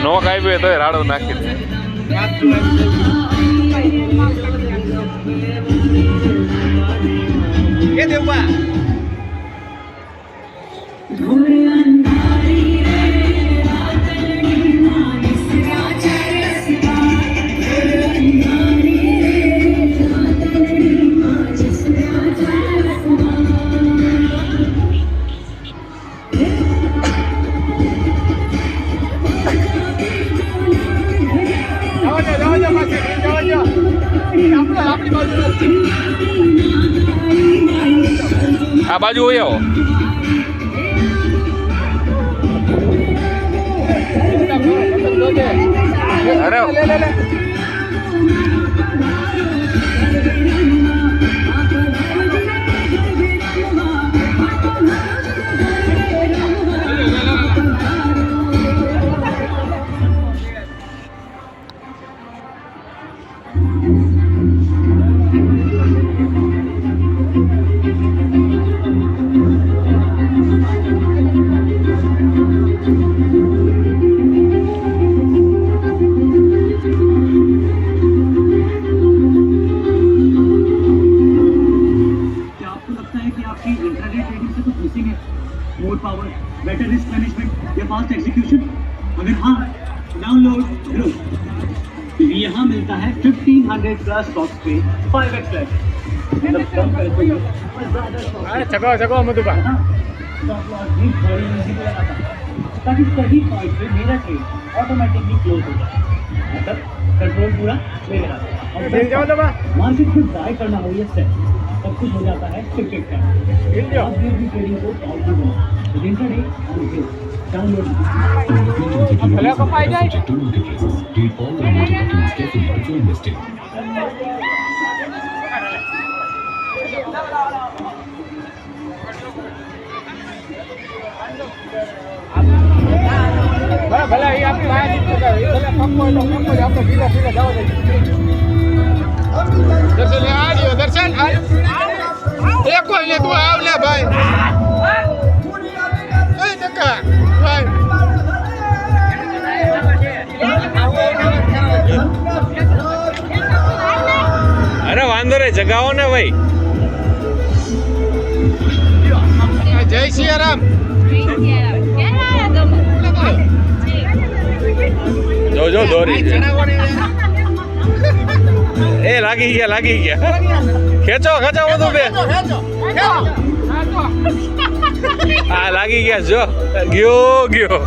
નો કાઈ તો રાડો નાખી દે કે દેવા આ બાજુ હોય આવો અરે more power, better risk management या fast execution? अगर हाँ, डाउनलोड करो। यहाँ मिलता है 1500 प्लस स्टॉक्स पे 5x प्लस। अरे चको मधुबा स्टॉप लॉस भी बड़ी इजी पे लगाता ताकि सही पॉइंट पे मेरा ट्रेड ऑटोमेटिकली क्लोज हो जाए। मतलब कंट्रोल पूरा मेरे हाथ में। और मार्केट में बाय करना हो या सेल सब कुछ हो जाता है टिकट का। आप भी ट्रेडिंग को पावरफुल बना इंट्राडे और डाउनलोड भले को पाई जाए Read all the important documents carefully before investing. ભલે એ આપણી બહાર ભલે પક્કો આપણે ધીરે ધીરે જવા દે દર્શન આવ્યો દર્શન એ કોઈ ને તું આવ ને ભાઈ એ ટકા ભાઈ અરે વાંધો રે જગાવો ને ભાઈ જય સિયારામ જો દોરી છે એ લાગી ગયા ખેંચો બધું બે હા લાગી ગયા જો ગયો